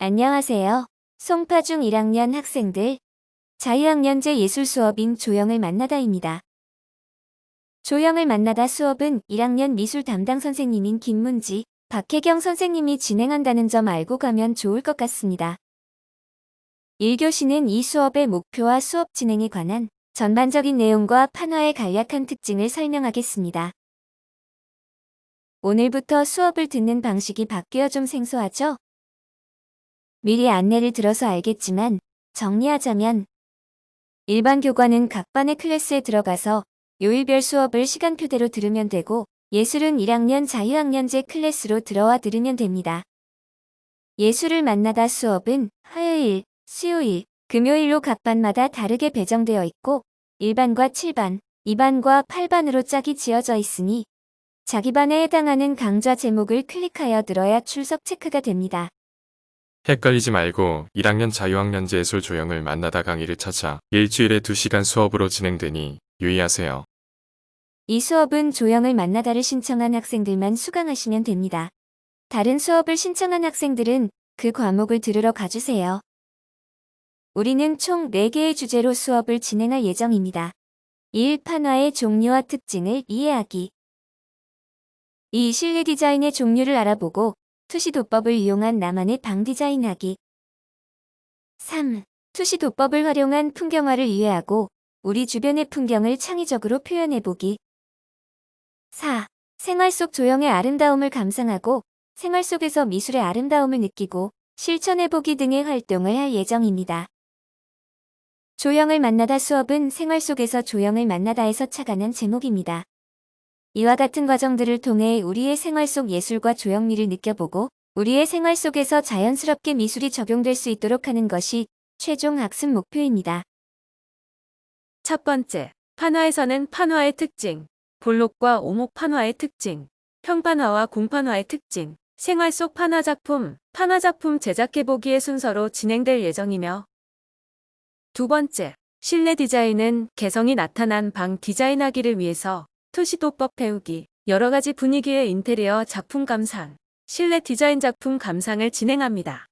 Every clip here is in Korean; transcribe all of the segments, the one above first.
안녕하세요. 송파중 1학년 학생들, 자유학년제 예술 수업인 조형을 만나다입니다. 조형을 만나다 수업은 1학년 미술 담당 선생님인 김문지, 박혜경 선생님이 진행한다는 점 알고 가면 좋을 것 같습니다. 1교시는 이 수업의 목표와 수업 진행에 관한 전반적인 내용과 판화의 간략한 특징을 설명하겠습니다. 오늘부터 수업을 듣는 방식이 바뀌어 좀 생소하죠? 미리 안내를 들어서 알겠지만 정리하자면 일반 교과는 각 반의 클래스에 들어가서 요일별 수업을 시간표대로 들으면 되고 예술은 1학년 자유학년제 클래스로 들어와 들으면 됩니다. 예술을 만나다 수업은 화요일, 수요일, 금요일로 각 반마다 다르게 배정되어 있고 1반과 7반, 2반과 8반으로 짝이 지어져 있으니 자기 반에 해당하는 강좌 제목을 클릭하여 들어야 출석 체크가 됩니다. 헷갈리지 말고 1학년 자유학년제 예술 조형을 만나다 강의를 찾아 일주일에 2시간 수업으로 진행되니 유의하세요. 이 수업은 조형을 만나다를 신청한 학생들만 수강하시면 됩니다. 다른 수업을 신청한 학생들은 그 과목을 들으러 가주세요. 우리는 총 4개의 주제로 수업을 진행할 예정입니다. 1. 판화의 종류와 특징을 이해하기. 2. 실내 디자인의 종류를 알아보고 투시도법을 이용한 나만의 방 디자인하기. 3. 투시도법을 활용한 풍경화를 이해하고 우리 주변의 풍경을 창의적으로 표현해보기. 4. 생활 속 조형의 아름다움을 감상하고 생활 속에서 미술의 아름다움을 느끼고 실천해보기 등의 활동을 할 예정입니다. 조형을 만나다 수업은 생활 속에서 조형을 만나다에서 착안한 제목입니다. 이와 같은 과정들을 통해 우리의 생활 속 예술과 조형미를 느껴보고 우리의 생활 속에서 자연스럽게 미술이 적용될 수 있도록 하는 것이 최종 학습 목표입니다. 첫 번째, 판화에서는 판화의 특징, 볼록과 오목 판화의 특징, 평판화와 공판화의 특징, 생활 속 판화 작품 제작해보기의 순서로 진행될 예정이며 두 번째, 실내 디자인은 개성이 나타난 방 디자인하기를 위해서 투시도법 배우기, 여러가지 분위기의 인테리어 작품 감상, 실내 디자인 작품 감상을 진행합니다.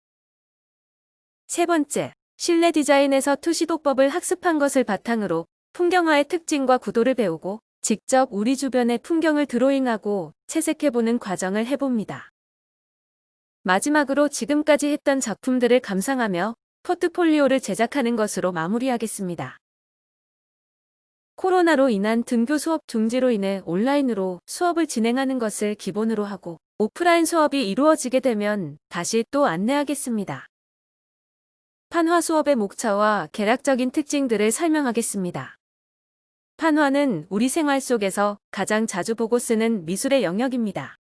세 번째, 실내 디자인에서 투시도법을 학습한 것을 바탕으로 풍경화의 특징과 구도를 배우고 직접 우리 주변의 풍경을 드로잉하고 채색해보는 과정을 해봅니다. 마지막으로 지금까지 했던 작품들을 감상하며 포트폴리오를 제작하는 것으로 마무리하겠습니다. 코로나로 인한 등교 수업 중지로 인해 온라인으로 수업을 진행하는 것을 기본으로 하고 오프라인 수업이 이루어지게 되면 다시 또 안내하겠습니다. 판화 수업의 목차와 개략적인 특징들을 설명하겠습니다. 판화는 우리 생활 속에서 가장 자주 보고 쓰는 미술의 영역입니다.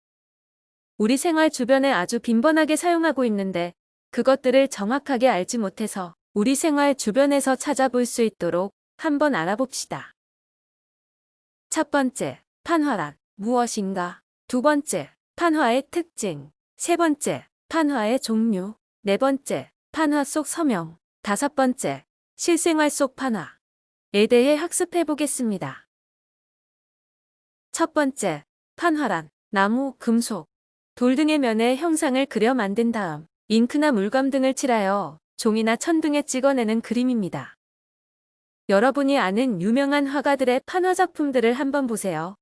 우리 생활 주변에 아주 빈번하게 사용하고 있는데 그것들을 정확하게 알지 못해서 우리 생활 주변에서 찾아볼 수 있도록 한번 알아봅시다. 첫 번째, 판화란 무엇인가? 두 번째, 판화의 특징. 세 번째, 판화의 종류. 네 번째, 판화 속 서명. 다섯 번째, 실생활 속 판화에 대해 학습해 보겠습니다. 첫 번째, 판화란 나무, 금속, 돌 등의 면에 형상을 그려 만든 다음 잉크나 물감 등을 칠하여 종이나 천 등에 찍어내는 그림입니다. 여러분이 아는 유명한 화가들의 판화 작품들을 한번 보세요.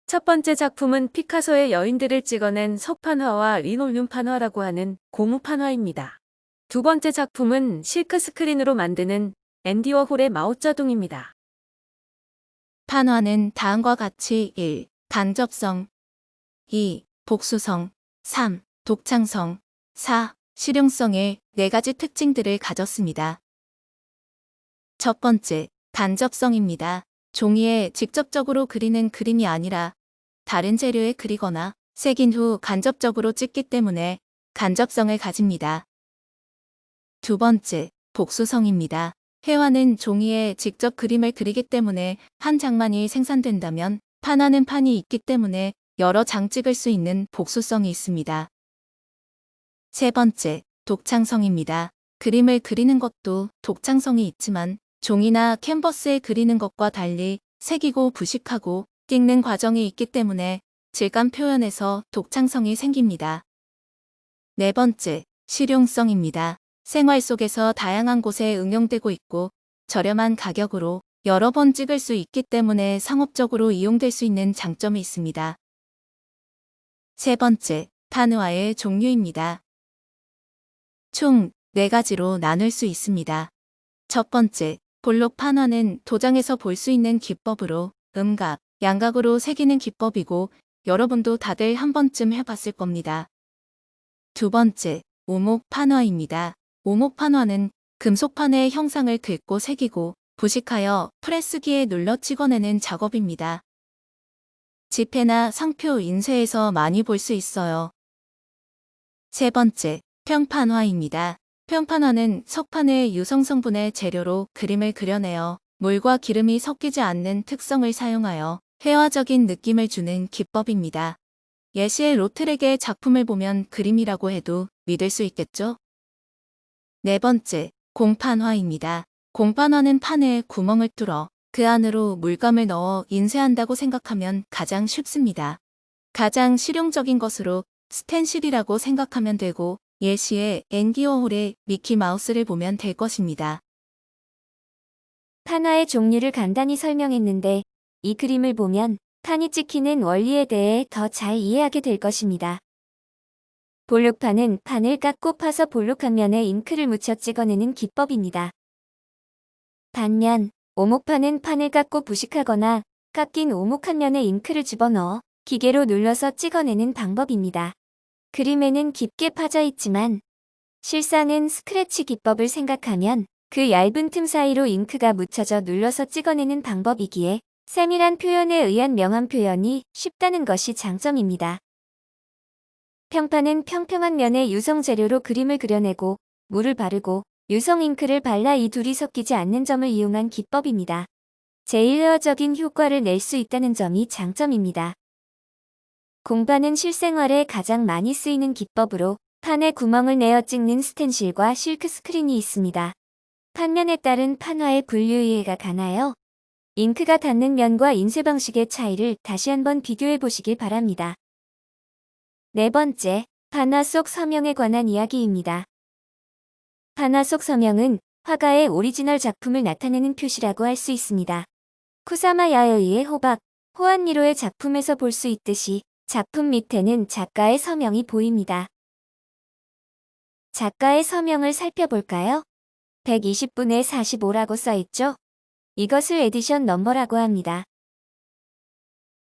첫 번째 작품은 피카소의 여인들을 찍어낸 석판화와 리놀륨 판화라고 하는 고무 판화입니다. 두 번째 작품은 실크 스크린으로 만드는 앤디 워홀의 마오쩌둥입니다. 판화는 다음과 같이 1. 간접성 2. 복수성 3. 독창성 4. 실용성의 4가지 특징들을 가졌습니다. 첫 번째, 간접성입니다. 종이에 직접적으로 그리는 그림이 아니라 다른 재료에 그리거나 새긴 후 간접적으로 찍기 때문에 간접성을 가집니다. 두 번째, 복수성입니다. 회화는 종이에 직접 그림을 그리기 때문에 한 장만이 생산된다면 판화는 판이 있기 때문에 여러 장 찍을 수 있는 복수성이 있습니다. 세 번째, 독창성입니다. 그림을 그리는 것도 독창성이 있지만 종이나 캔버스에 그리는 것과 달리 새기고 부식하고 찍는 과정이 있기 때문에 질감 표현에서 독창성이 생깁니다. 네 번째, 실용성입니다. 생활 속에서 다양한 곳에 응용되고 있고 저렴한 가격으로 여러 번 찍을 수 있기 때문에 상업적으로 이용될 수 있는 장점이 있습니다. 세 번째, 판화의 종류입니다. 총 4가지로 나눌 수 있습니다. 첫 번째, 볼록 판화는 도장에서 볼 수 있는 기법으로 음각, 양각으로 새기는 기법이고 여러분도 다들 한 번쯤 해봤을 겁니다. 두 번째, 오목 판화입니다. 오목 판화는 금속판의 형상을 긁고 새기고 부식하여 프레스기에 눌러 찍어내는 작업입니다. 지폐나 상표 인쇄에서 많이 볼 수 있어요. 세 번째, 평판화입니다. 평판화는 석판의 유성 성분의 재료로 그림을 그려내어 물과 기름이 섞이지 않는 특성을 사용하여 회화적인 느낌을 주는 기법입니다. 예시의 로트렉의 작품을 보면 그림이라고 해도 믿을 수 있겠죠? 네 번째, 공판화입니다. 공판화는 판에 구멍을 뚫어 그 안으로 물감을 넣어 인쇄한다고 생각하면 가장 쉽습니다. 가장 실용적인 것으로 스텐실이라고 생각하면 되고 예시의 앤디 워홀의 미키 마우스를 보면 될 것입니다. 판화의 종류를 간단히 설명했는데 이 그림을 보면 판이 찍히는 원리에 대해 더 잘 이해하게 될 것입니다. 볼록판은 판을 깎고 파서 볼록한 면에 잉크를 묻혀 찍어내는 기법입니다. 반면 오목판은 판을 깎고 부식하거나 깎인 오목한 면에 잉크를 집어넣어 기계로 눌러서 찍어내는 방법입니다. 그림에는 깊게 파져 있지만 실상은 스크래치 기법을 생각하면 그 얇은 틈 사이로 잉크가 묻혀져 눌러서 찍어내는 방법이기에 세밀한 표현에 의한 명암 표현이 쉽다는 것이 장점입니다. 평판은 평평한 면에 유성 재료로 그림을 그려내고 물을 바르고 유성 잉크를 발라 이 둘이 섞이지 않는 점을 이용한 기법입니다. 제일회화적인 효과를 낼 수 있다는 점이 장점입니다. 공판은 실생활에 가장 많이 쓰이는 기법으로 판에 구멍을 내어 찍는 스텐실과 실크 스크린이 있습니다. 판면에 따른 판화의 분류 이해가 가나요? 잉크가 닿는 면과 인쇄 방식의 차이를 다시 한번 비교해 보시길 바랍니다. 네 번째, 판화 속 서명에 관한 이야기입니다. 판화 속 서명은 화가의 오리지널 작품을 나타내는 표시라고 할 수 있습니다. 쿠사마 야에이의 호박, 호안미로의 작품에서 볼 수 있듯이 작품 밑에는 작가의 서명이 보입니다. 작가의 서명을 살펴볼까요? 120분의 45라고 써있죠? 이것을 에디션 넘버라고 합니다.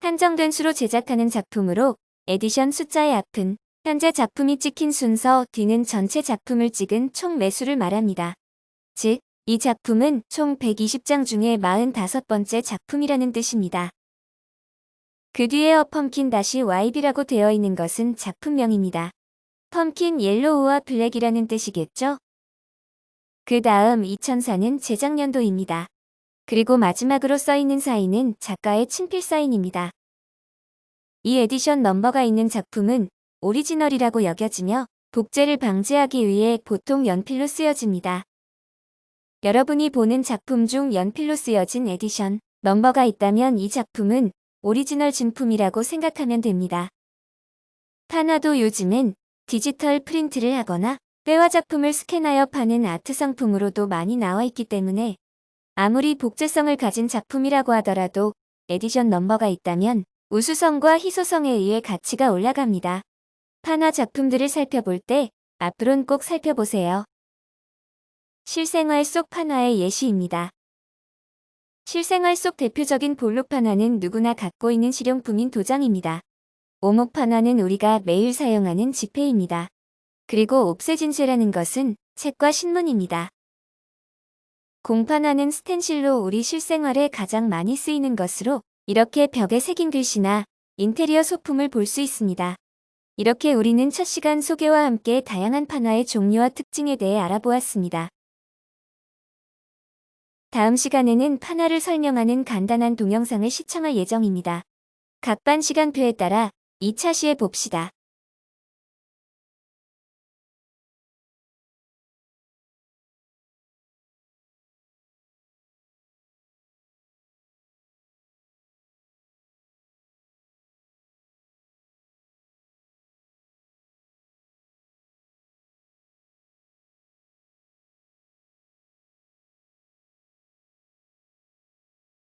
한정된 수로 제작하는 작품으로 에디션 숫자의 앞은 현재 작품이 찍힌 순서, 뒤는 전체 작품을 찍은 총 매수를 말합니다. 즉, 이 작품은 총 120장 중에 45번째 작품이라는 뜻입니다. 그 뒤에 A Pumpkin-YB라고 되어 있는 것은 작품명입니다. 펌킨 옐로우와 블랙이라는 뜻이겠죠? 그 다음 2004는 제작년도입니다. 그리고 마지막으로 써있는 사인은 작가의 친필 사인입니다. 이 에디션 넘버가 있는 작품은 오리지널이라고 여겨지며 복제를 방지하기 위해 보통 연필로 쓰여집니다. 여러분이 보는 작품 중 연필로 쓰여진 에디션 넘버가 있다면 이 작품은 오리지널 진품이라고 생각하면 됩니다. 판화도 요즘은 디지털 프린트를 하거나 회화 작품을 스캔하여 파는 아트 상품으로도 많이 나와 있기 때문에 아무리 복제성을 가진 작품이라고 하더라도 에디션 넘버가 있다면 우수성과 희소성에 의해 가치가 올라갑니다. 판화 작품들을 살펴볼 때 앞으론 꼭 살펴보세요. 실생활 속 판화의 예시입니다. 실생활 속 대표적인 볼록 판화는 누구나 갖고 있는 실용품인 도장입니다. 오목 판화는 우리가 매일 사용하는 지폐입니다. 그리고 옵세진쇄라는 것은 책과 신문입니다. 공판화는 스텐실로 우리 실생활에 가장 많이 쓰이는 것으로 이렇게 벽에 새긴 글씨나 인테리어 소품을 볼 수 있습니다. 이렇게 우리는 첫 시간 소개와 함께 다양한 판화의 종류와 특징에 대해 알아보았습니다. 다음 시간에는 판화를 설명하는 간단한 동영상을 시청할 예정입니다. 각 반 시간표에 따라 2차 시해 봅시다.